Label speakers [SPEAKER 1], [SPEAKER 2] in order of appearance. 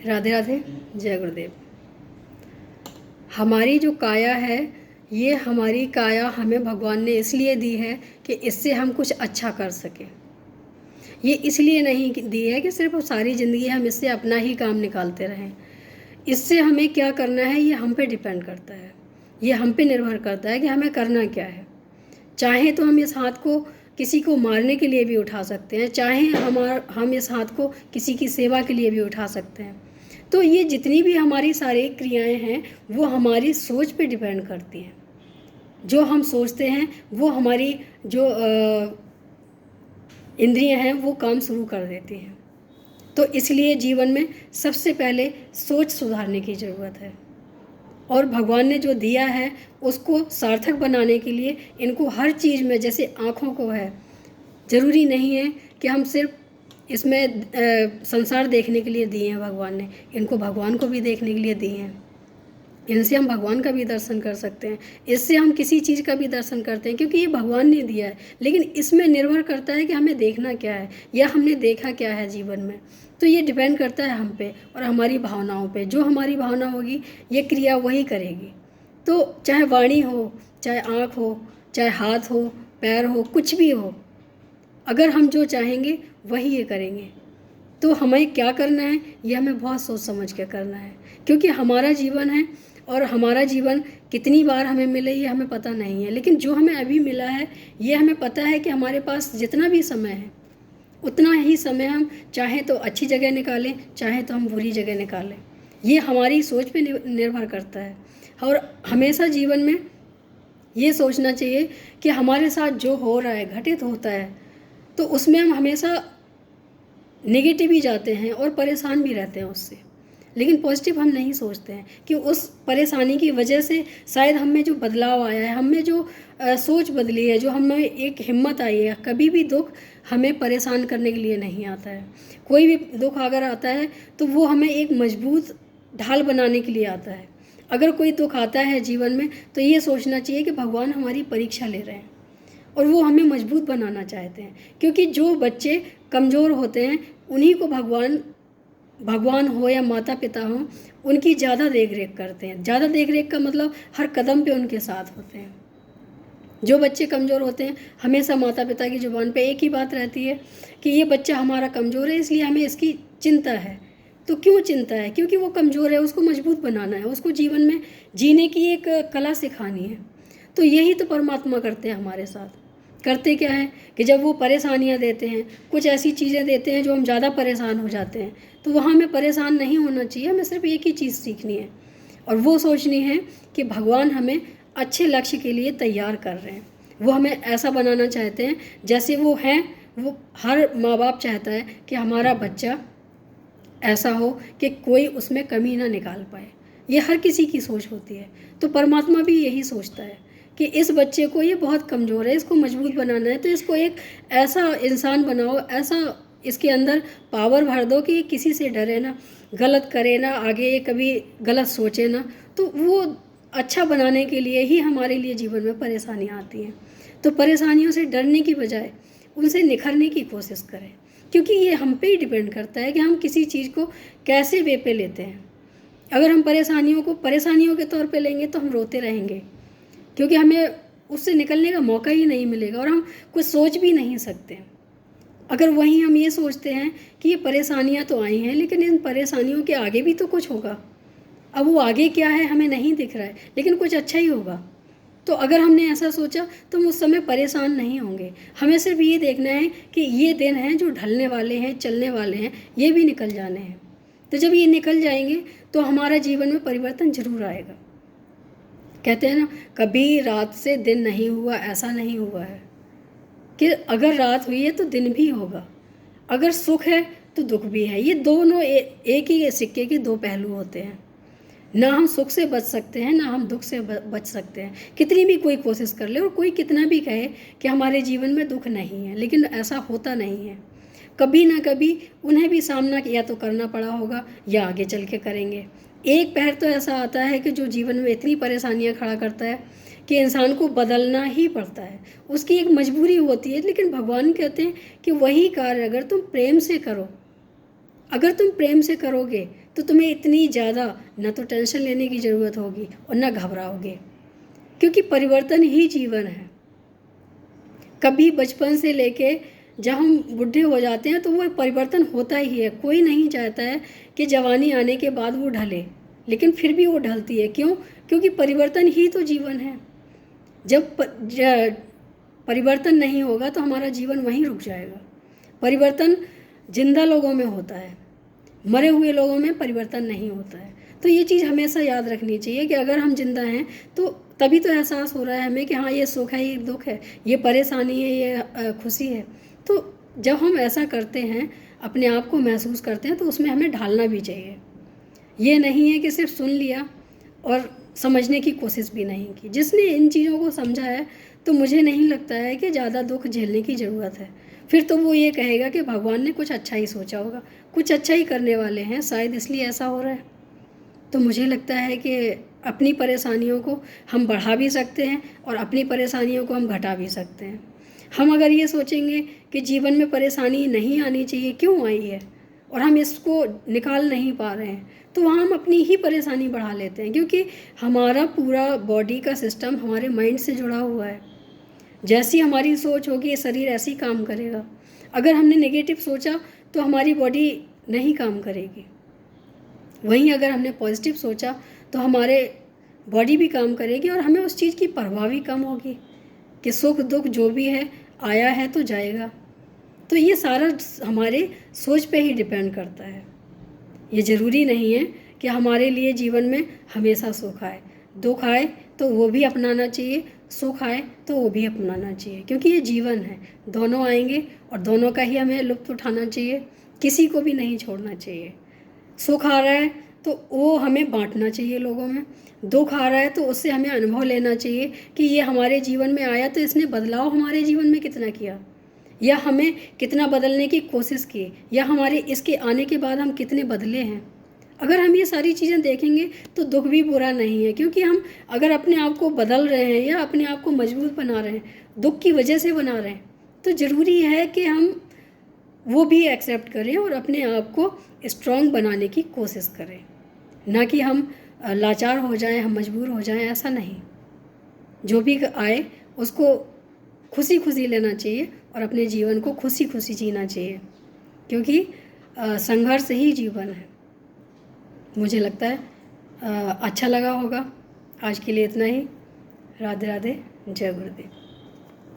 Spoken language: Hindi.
[SPEAKER 1] राधे राधे, जय गुरुदेव। हमारी जो काया है, ये हमारी काया हमें भगवान ने इसलिए दी है कि इससे हम कुछ अच्छा कर सकें। ये इसलिए नहीं दी है कि सिर्फ सारी ज़िंदगी हम इससे अपना ही काम निकालते रहें। इससे हमें क्या करना है ये हम पे डिपेंड करता है, ये हम पे निर्भर करता है कि हमें करना क्या है। चाहे तो हम इस हाथ को किसी को मारने के लिए भी उठा सकते हैं, चाहे हम इस हाथ को किसी की सेवा के लिए भी उठा सकते हैं। तो ये जितनी भी हमारी सारी क्रियाएं हैं वो हमारी सोच पे डिपेंड करती हैं। जो हम सोचते हैं वो हमारी जो इंद्रियां हैं वो काम शुरू कर देती हैं। तो इसलिए जीवन में सबसे पहले सोच सुधारने की ज़रूरत है, और भगवान ने जो दिया है उसको सार्थक बनाने के लिए इनको हर चीज़ में, जैसे आँखों को है, ज़रूरी नहीं है कि हम सिर्फ इसमें संसार देखने के लिए दिए हैं भगवान ने, इनको भगवान को भी देखने के लिए दिए हैं। इनसे हम भगवान का भी दर्शन कर सकते हैं, इससे हम किसी चीज़ का भी दर्शन करते हैं, क्योंकि ये भगवान ने दिया है। लेकिन इसमें निर्भर करता है कि हमें देखना क्या है या हमने देखा क्या है जीवन में। तो ये डिपेंड करता है हम पे और हमारी भावनाओं पे। जो हमारी भावना होगी ये क्रिया वही करेगी। तो चाहे वाणी हो, चाहे आँख हो, चाहे हाथ हो, पैर हो, कुछ भी हो, अगर हम जो चाहेंगे वही ये करेंगे। तो हमें क्या करना है ये हमें बहुत सोच समझ के करना है, क्योंकि हमारा जीवन है और हमारा जीवन कितनी बार हमें मिले ये हमें पता नहीं है। लेकिन जो हमें अभी मिला है ये हमें पता है कि हमारे पास जितना भी समय है उतना ही समय हम चाहे तो अच्छी जगह निकालें, चाहे तो हम बुरी जगह निकालें। ये हमारी सोच पे निर्भर करता है। और हमेशा जीवन में ये सोचना चाहिए कि हमारे साथ जो हो रहा है, घटित होता है, तो उसमें हम हमेशा नेगेटिव ही जाते हैं और परेशान भी रहते हैं उससे। लेकिन पॉजिटिव हम नहीं सोचते हैं कि उस परेशानी की वजह से शायद हम में जो बदलाव आया है, हम में जो सोच बदली है, जो हमें एक हिम्मत आई है। कभी भी दुख हमें परेशान करने के लिए नहीं आता है। कोई भी दुख अगर आता है तो वो हमें एक मजबूत ढाल बनाने के लिए आता है। अगर कोई दुख आता है जीवन में तो ये सोचना चाहिए कि भगवान हमारी परीक्षा ले रहे हैं और वो हमें मजबूत बनाना चाहते हैं। क्योंकि जो बच्चे कमज़ोर होते हैं उन्हीं को भगवान हो या माता पिता हो, उनकी ज़्यादा देख रेख करते हैं। ज़्यादा देख रेख का मतलब हर कदम पे उनके साथ होते हैं। जो बच्चे कमज़ोर होते हैं हमेशा माता पिता की ज़ुबान पे एक ही बात रहती है कि ये बच्चा हमारा कमज़ोर है, इसलिए हमें इसकी चिंता है। तो क्यों चिंता है? क्योंकि वो कमज़ोर है, उसको मजबूत बनाना है, उसको जीवन में जीने की एक कला सिखानी है। तो यही तो परमात्मा करते हैं हमारे साथ। करते क्या है कि जब वो परेशानियां देते हैं, कुछ ऐसी चीज़ें देते हैं जो हम ज़्यादा परेशान हो जाते हैं, तो वहाँ हमें परेशान नहीं होना चाहिए। हमें सिर्फ एक ही चीज़ सीखनी है और वो सोचनी है कि भगवान हमें अच्छे लक्ष्य के लिए तैयार कर रहे हैं। वो हमें ऐसा बनाना चाहते हैं जैसे वो हैं। वो हर माँ बाप चाहता है कि हमारा बच्चा ऐसा हो कि कोई उसमें कमी ना निकाल पाए। ये हर किसी की सोच होती है। तो परमात्मा भी यही सोचता है कि इस बच्चे को, ये बहुत कमज़ोर है, इसको मजबूत बनाना है, तो इसको एक ऐसा इंसान बनाओ, ऐसा इसके अंदर पावर भर दो कि ये किसी से डरे ना, गलत करे ना, आगे ये कभी गलत सोचे ना। तो वो अच्छा बनाने के लिए ही हमारे लिए जीवन में परेशानियाँ आती हैं। तो परेशानियों से डरने की बजाय उनसे निखरने की कोशिश करें, क्योंकि ये हम पे ही डिपेंड करता है कि हम किसी चीज़ को कैसे वे पे लेते हैं। अगर हम परेशानियों को परेशानियों के तौर पे लेंगे तो हम रोते रहेंगे, क्योंकि हमें उससे निकलने का मौका ही नहीं मिलेगा और हम कुछ सोच भी नहीं सकते। अगर वहीं हम ये सोचते हैं कि ये परेशानियां तो आई हैं, लेकिन इन परेशानियों के आगे भी तो कुछ होगा। अब वो आगे क्या है हमें नहीं दिख रहा है, लेकिन कुछ अच्छा ही होगा। तो अगर हमने ऐसा सोचा तो हम उस समय परेशान नहीं होंगे। हमें सिर्फ ये देखना है कि ये दिन हैं जो ढलने वाले हैं, चलने वाले हैं, ये भी निकल जाने हैं। तो जब ये निकल जाएंगे तो हमारा जीवन में परिवर्तन जरूर आएगा। कहते हैं ना, कभी रात से दिन नहीं हुआ, ऐसा नहीं हुआ है कि अगर रात हुई है तो दिन भी होगा, अगर सुख है तो दुख भी है। ये दोनों एक ही सिक्के के दो पहलू होते हैं। ना हम सुख से बच सकते हैं, ना हम दुख से बच सकते हैं। कितनी भी कोई कोशिश कर ले और कोई कितना भी कहे कि हमारे जीवन में दुख नहीं है, लेकिन ऐसा होता नहीं है। कभी ना कभी उन्हें भी सामना या तो करना पड़ा होगा या आगे चल के करेंगे। एक पहर तो ऐसा आता है कि जो जीवन में इतनी परेशानियां खड़ा करता है कि इंसान को बदलना ही पड़ता है, उसकी एक मजबूरी होती है। लेकिन भगवान कहते हैं कि वही कार्य अगर तुम प्रेम से करो, अगर तुम प्रेम से करोगे तो तुम्हें इतनी ज़्यादा ना तो टेंशन लेने की ज़रूरत होगी और ना घबराओगे, क्योंकि परिवर्तन ही जीवन है। कभी बचपन से लेके जब हम बूढ़े हो जाते हैं तो वो परिवर्तन होता ही है। कोई नहीं चाहता है कि जवानी आने के बाद वो ढले, लेकिन फिर भी वो ढलती है। क्यों? क्योंकि परिवर्तन ही तो जीवन है। जब परिवर्तन नहीं होगा तो हमारा जीवन वहीं रुक जाएगा। परिवर्तन जिंदा लोगों में होता है, मरे हुए लोगों में परिवर्तन नहीं होता है। तो ये चीज़ हमेशा याद रखनी चाहिए कि अगर हम जिंदा हैं तो तभी तो एहसास हो रहा है हमें कि हाँ, ये सुख है, ये दुख है, ये परेशानी है, ये खुशी है। तो जब हम ऐसा करते हैं, अपने आप को महसूस करते हैं, तो उसमें हमें ढालना भी चाहिए। ये नहीं है कि सिर्फ सुन लिया और समझने की कोशिश भी नहीं की। जिसने इन चीज़ों को समझा है तो मुझे नहीं लगता है कि ज़्यादा दुख झेलने की ज़रूरत है। फिर तो वो ये कहेगा कि भगवान ने कुछ अच्छा ही सोचा होगा, कुछ अच्छा ही करने वाले हैं, शायद इसलिए ऐसा हो रहा है। तो मुझे लगता है कि अपनी परेशानियों को हम बढ़ा भी सकते हैं और अपनी परेशानियों को हम घटा भी सकते हैं। हम अगर ये सोचेंगे कि जीवन में परेशानी नहीं आनी चाहिए, क्यों आई है, और हम इसको निकाल नहीं पा रहे हैं, तो वहाँ हम अपनी ही परेशानी बढ़ा लेते हैं। क्योंकि हमारा पूरा बॉडी का सिस्टम हमारे माइंड से जुड़ा हुआ है। जैसी हमारी सोच होगी शरीर ऐसे ही काम करेगा। अगर हमने नेगेटिव सोचा तो हमारी बॉडी नहीं काम करेगी। वहीं अगर हमने पॉजिटिव सोचा तो हमारे बॉडी भी काम करेगी और हमें उस चीज़ की परवाह भी कम होगी कि सुख दुख जो भी है आया है तो जाएगा। तो ये सारा हमारे सोच पे ही डिपेंड करता है। ये ज़रूरी नहीं है कि हमारे लिए जीवन में हमेशा सुख आए। दुख आए तो वो भी अपनाना चाहिए, सुख आए तो वो भी अपनाना चाहिए, क्योंकि ये जीवन है, दोनों आएंगे और दोनों का ही हमें लुत्फ़ उठाना चाहिए, किसी को भी नहीं छोड़ना चाहिए। सुख आ रहा है तो वो हमें बांटना चाहिए लोगों में, दुख आ रहा है तो उससे हमें अनुभव लेना चाहिए कि ये हमारे जीवन में आया तो इसने बदलाव हमारे जीवन में कितना किया, या हमें कितना बदलने की कोशिश की, या हमारे इसके आने के बाद हम कितने बदले हैं। अगर हम ये सारी चीज़ें देखेंगे तो दुख भी बुरा नहीं है, क्योंकि हम अगर अपने आप को बदल रहे हैं या अपने आप को मजबूत बना रहे हैं, दुख की वजह से बना रहे हैं, तो ज़रूरी है कि हम वो भी एक्सेप्ट करें और अपने आप को स्ट्रॉन्ग बनाने की कोशिश करें, ना कि हम लाचार हो जाएं, हम मजबूर हो जाएं। ऐसा नहीं, जो भी आए उसको खुशी खुशी लेना चाहिए और अपने जीवन को खुशी खुशी जीना चाहिए, क्योंकि संघर्ष ही जीवन है। मुझे लगता है अच्छा लगा होगा। आज के लिए इतना ही। राधे राधे, जय गुरुदेव।